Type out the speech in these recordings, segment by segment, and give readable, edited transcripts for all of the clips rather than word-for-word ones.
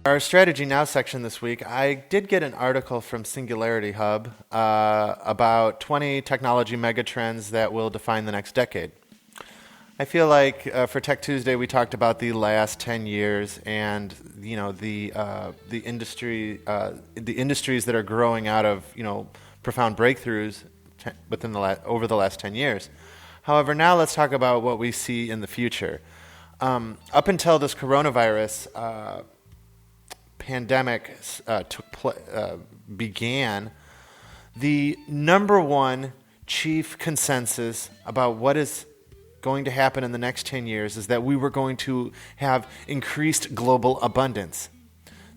Our Strategy Now section this week, I did get an article from Singularity Hub about 20 technology megatrends that will define the next decade. I feel like for Tech Tuesday we talked about the last 10 years and the industries that are growing out of profound breakthroughs over the last 10 years. However, now let's talk about what we see in the future. Up until this coronavirus pandemic began, the number one chief consensus about what is going to happen in the next 10 years is that we were going to have increased global abundance.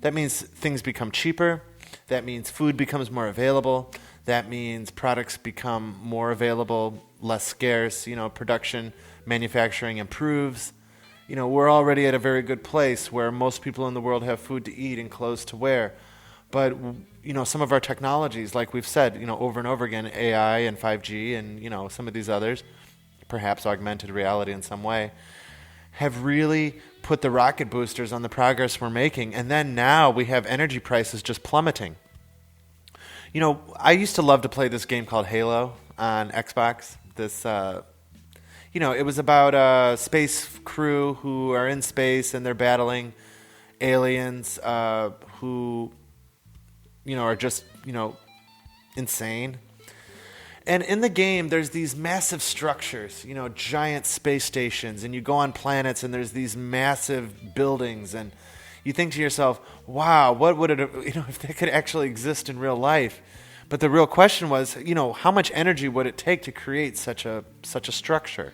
That means things become cheaper. That means food becomes more available. That means products become more available, less scarce. Production, manufacturing improves. We're already at a very good place where most people in the world have food to eat and clothes to wear. But, some of our technologies, like we've said, over and over again, AI and 5G and, some of these others, perhaps augmented reality in some way, have really put the rocket boosters on the progress we're making. And then now we have energy prices just plummeting. I used to love to play this game called Halo on Xbox. It was about a space crew who are in space and they're battling aliens who, are just, insane. And in the game, there's these massive structures, giant space stations, and you go on planets and there's these massive buildings, and you think to yourself, wow, what would it, if they could actually exist in real life? But the real question was, how much energy would it take to create such a structure?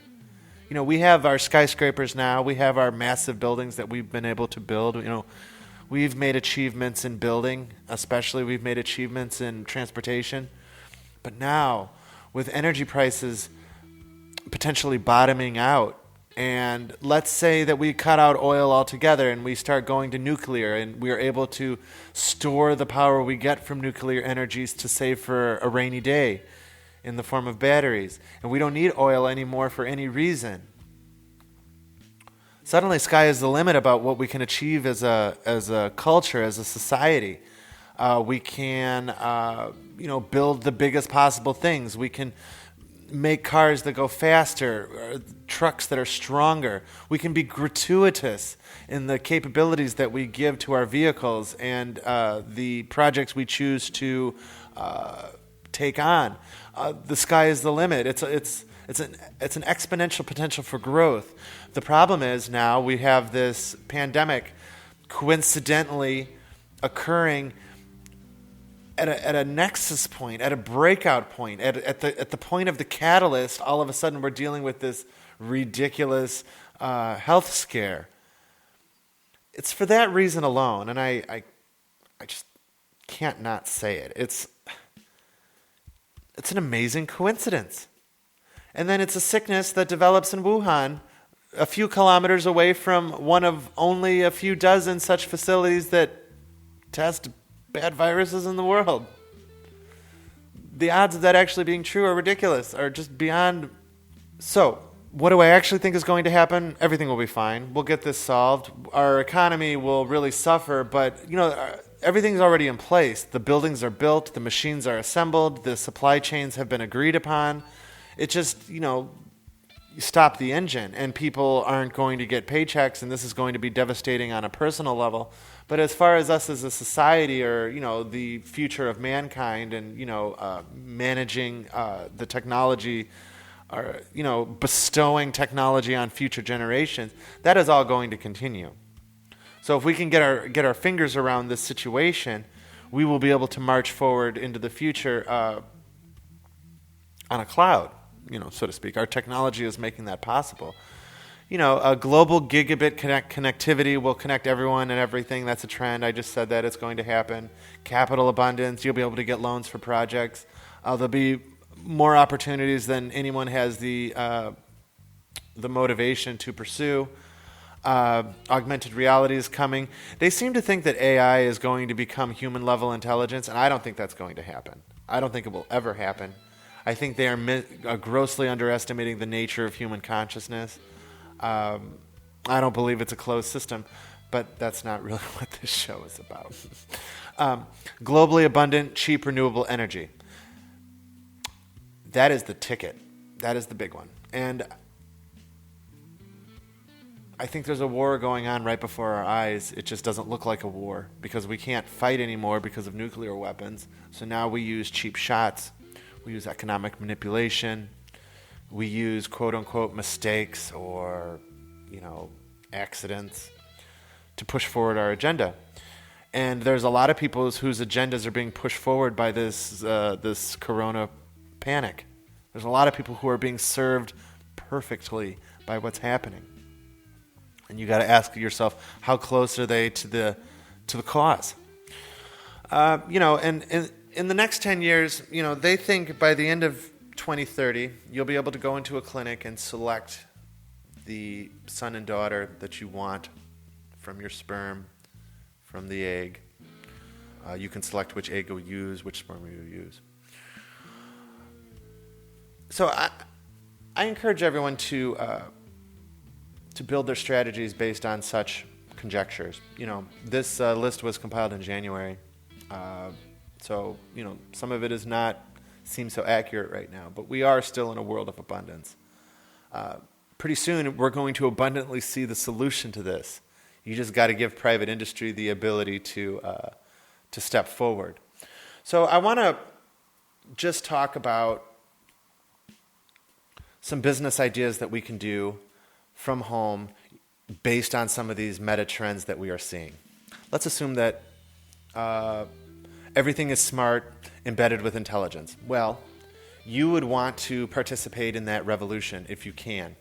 We have our skyscrapers now. We have our massive buildings that we've been able to build. We've made achievements in building, especially we've made achievements in transportation. But now, with energy prices potentially bottoming out, and let's say that we cut out oil altogether and we start going to nuclear and we are able to store the power we get from nuclear energies to save for a rainy day in the form of batteries, and we don't need oil anymore for any reason. Suddenly, sky is the limit about what we can achieve as a culture, as a society. We can, build the biggest possible things. We can make cars that go faster, trucks that are stronger. We can be gratuitous in the capabilities that we give to our vehicles and the projects we choose to take on. The sky is the limit. It's an exponential potential for growth. The problem is now we have this pandemic coincidentally occurring at a nexus point, at a breakout point, at the point of the catalyst. All of a sudden, we're dealing with this ridiculous health scare. It's for that reason alone, and I just can't not say it. It's an amazing coincidence. And then it's a sickness that develops in Wuhan, a few kilometers away from one of only a few dozen such facilities that test bad viruses in the world. The odds of that actually being true are ridiculous, are just beyond. So, what do I actually think is going to happen? Everything will be fine. We'll get this solved. Our economy will really suffer, but everything's already in place. The buildings are built, the machines are assembled, the supply chains have been agreed upon. It just, you stop the engine and people aren't going to get paychecks, and this is going to be devastating on a personal level. But as far as us as a society, or, the future of mankind and, managing the technology, or, bestowing technology on future generations, that is all going to continue. So if we can get our fingers around this situation, we will be able to march forward into the future on a cloud, so to speak. Our technology is making that possible. A global gigabit connectivity will connect everyone and everything. That's a trend. I just said that it's going to happen. Capital abundance. You'll be able to get loans for projects. There'll be more opportunities than anyone has the motivation to pursue. Augmented reality is coming. They seem to think that AI is going to become human-level intelligence, and I don't think that's going to happen. I don't think it will ever happen. I think they are grossly underestimating the nature of human consciousness. I don't believe it's a closed system. but that's not really what this show is about. Globally abundant, cheap, renewable energy. That is the ticket. That is the big one. And I think there's a war going on right before our eyes. It just doesn't look like a war because we can't fight anymore because of nuclear weapons. So now we use cheap shots. We use economic manipulation. We use quote-unquote mistakes or, accidents to push forward our agenda. And there's a lot of people whose agendas are being pushed forward by this corona panic. There's a lot of people who are being served perfectly by what's happening. And you got to ask yourself, how close are they to the cause? And in the next 10 years, they think by the end of 2030, you'll be able to go into a clinic and select the son and daughter that you want from your sperm, from the egg. You can select which egg you'll use, which sperm you'll use. So I encourage everyone to build their strategies based on such conjectures. This list was compiled in January. So some of it is not seem so accurate right now, but we are still in a world of abundance. Pretty soon, we're going to abundantly see the solution to this. You just got to give private industry the ability to step forward. So I want to just talk about some business ideas that we can do from home based on some of these meta trends that we are seeing. Let's assume that everything is smart, embedded with intelligence. Well, you would want to participate in that revolution if you can.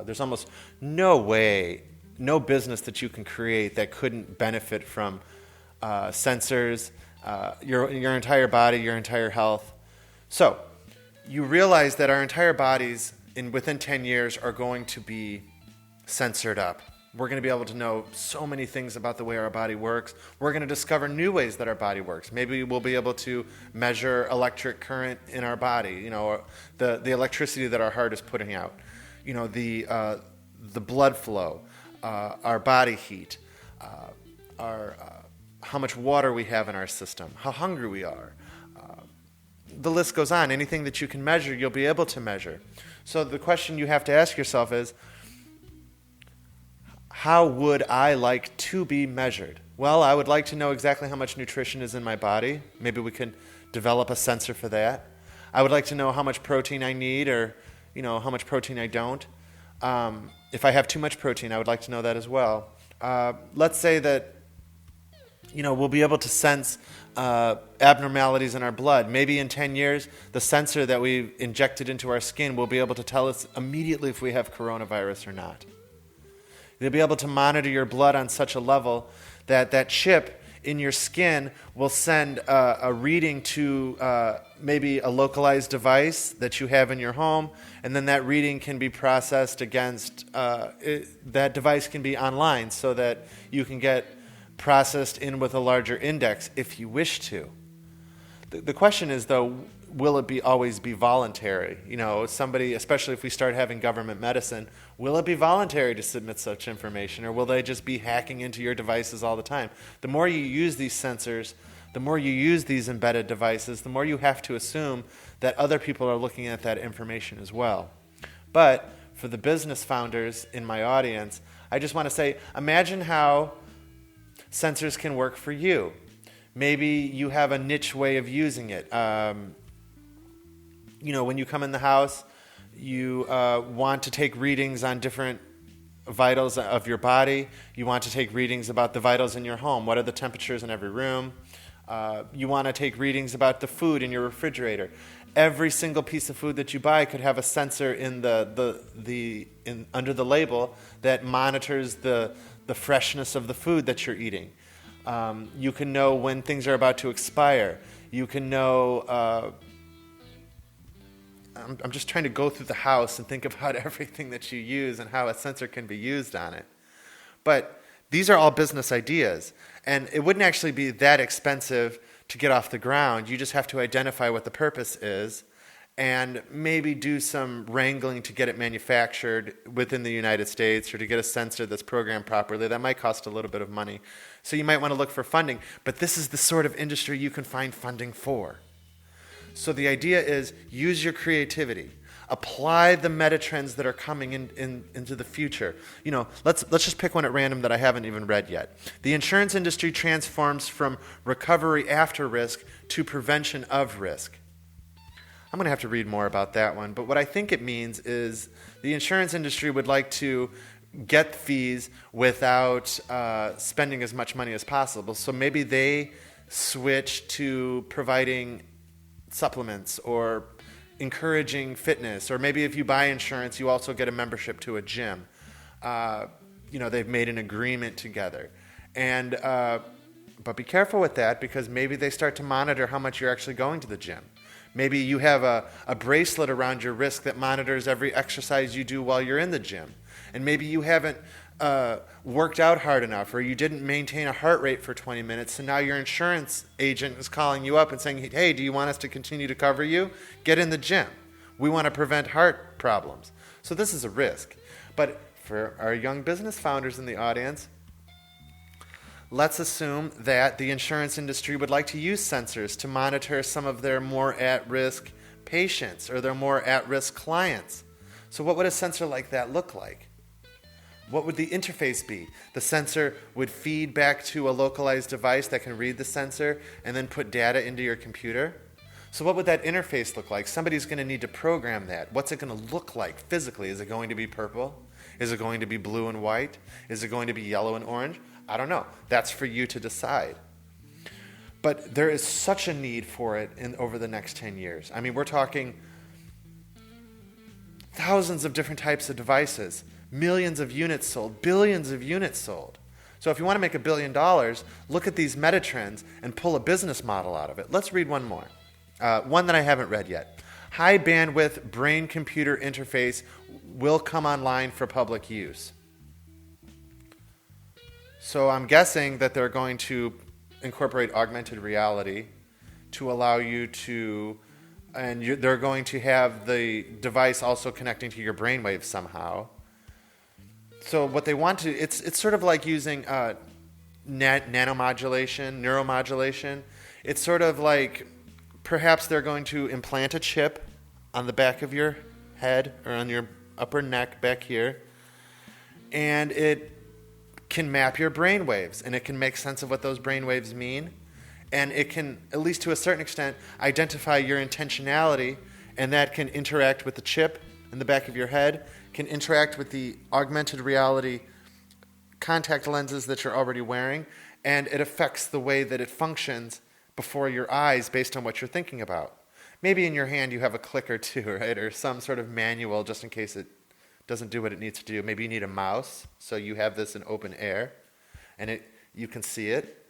There's almost no way, no business that you can create that couldn't benefit from sensors, your entire body, your entire health. So you realize that our entire bodies within 10 years are going to be censored up. We're going to be able to know so many things about the way our body works. We're going to discover new ways that our body works. Maybe we'll be able to measure electric current in our body, or the electricity that our heart is putting out, the blood flow, our body heat, how much water we have in our system, how hungry we are. The list goes on. Anything that you can measure, you'll be able to measure. So the question you have to ask yourself is, how would I like to be measured? Well, I would like to know exactly how much nutrition is in my body. Maybe we can develop a sensor for that. I would like to know how much protein I need or, how much protein I don't. If I have too much protein, I would like to know that as well. Let's say that, we'll be able to sense abnormalities in our blood. Maybe in 10 years, the sensor that we injected into our skin will be able to tell us immediately if we have coronavirus or not. They'll be able to monitor your blood on such a level that that chip in your skin will send a reading to maybe a localized device that you have in your home, and then that reading can be processed against, that device can be online so that you can get processed in with a larger index if you wish to. The question is, though, will it always be voluntary? Somebody, especially if we start having government medicine, will it be voluntary to submit such information, or will they just be hacking into your devices all the time? The more you use these sensors, the more you use these embedded devices, the more you have to assume that other people are looking at that information as well. But for the business founders in my audience, I just want to say, imagine how sensors can work for you. Maybe you have a niche way of using it. When you come in the house, you want to take readings on different vitals of your body. You want to take readings about the vitals in your home. What are the temperatures in every room? You want to take readings about the food in your refrigerator. Every single piece of food that you buy could have a sensor in under the label that monitors the freshness of the food that you're eating. You can know when things are about to expire. You can know... I'm just trying to go through the house and think about everything that you use and how a sensor can be used on it. But these are all business ideas, and it wouldn't actually be that expensive to get off the ground. You just have to identify what the purpose is and maybe do some wrangling to get it manufactured within the United States or to get a sensor that's programmed properly. That might cost a little bit of money. So you might want to look for funding, but this is the sort of industry you can find funding for. So the idea is use your creativity. Apply the meta trends that are coming into the future. Let's just pick one at random that I haven't even read yet. The insurance industry transforms from recovery after risk to prevention of risk. I'm going to have to read more about that one, but what I think it means is the insurance industry would like to get fees without spending as much money as possible. So maybe they switch to providing supplements or encouraging fitness, or maybe if you buy insurance, you also get a membership to a gym. They've made an agreement together. But be careful with that, because maybe they start to monitor how much you're actually going to the gym. Maybe you have a bracelet around your wrist that monitors every exercise you do while you're in the gym. And maybe you haven't worked out hard enough, or you didn't maintain a heart rate for 20 minutes, so now your insurance agent is calling you up and saying, hey, do you want us to continue to cover you? Get in the gym. We want to prevent heart problems. So this is a risk. But for our young business founders in the audience, let's assume that the insurance industry would like to use sensors to monitor some of their more at-risk patients or their more at-risk clients. So what would a sensor like that look like? What would the interface be? The sensor would feed back to a localized device that can read the sensor and then put data into your computer. So what would that interface look like? Somebody's going to need to program that. What's it going to look like physically? Is it going to be purple? Is it going to be blue and white? Is it going to be yellow and orange? I don't know. That's for you to decide. But there is such a need for it over the next 10 years. I mean, we're talking thousands of different types of devices, millions of units sold, billions of units sold. So if you want to make $1 billion, look at these meta trends and pull a business model out of it. Let's read one more. One that I haven't read yet. High bandwidth brain-computer interface will come online for public use. So I'm guessing that they're going to incorporate augmented reality to allow you to, they're going to have the device also connecting to your brainwaves somehow. So what they want to, it's sort of like using nanomodulation, neuromodulation. It's sort of like perhaps they're going to implant a chip on the back of your head or on your upper neck back here, and it can map your brain waves, and it can make sense of what those brain waves mean, and it can, at least to a certain extent, identify your intentionality, and that can interact with the chip in the back of your head, can interact with the augmented reality contact lenses that you're already wearing, and it affects the way that it functions before your eyes based on what you're thinking about. Maybe in your hand you have a clicker too, right, or some sort of manual just in case it doesn't do what it needs to do. Maybe you need a mouse, so you have this in open air, and you can see it,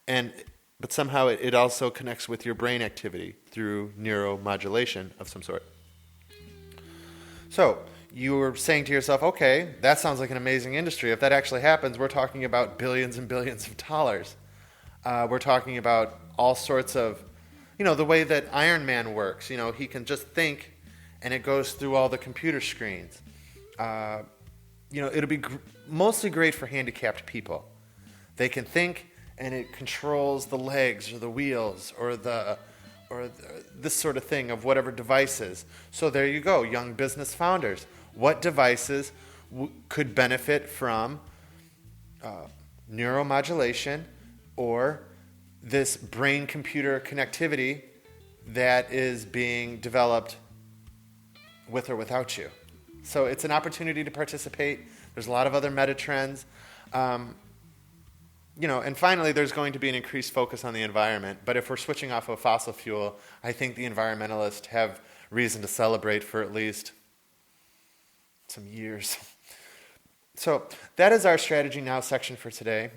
but somehow it also connects with your brain activity through neuromodulation of some sort. So you were saying to yourself, okay, that sounds like an amazing industry. If that actually happens, we're talking about billions and billions of dollars. We're talking about all sorts of, the way that Iron Man works. He can just think, and it goes through all the computer screens. It'll be mostly great for handicapped people. They can think, and it controls the legs or the wheels or this sort of thing of whatever devices. So there you go, young business founders. What devices could benefit from neuromodulation or this brain-computer connectivity that is being developed with or without you? So it's an opportunity to participate. There's a lot of other meta trends. And finally, there's going to be an increased focus on the environment. But if we're switching off of fossil fuel, I think the environmentalists have reason to celebrate for at least some years. So that is our Strategy Now section for today.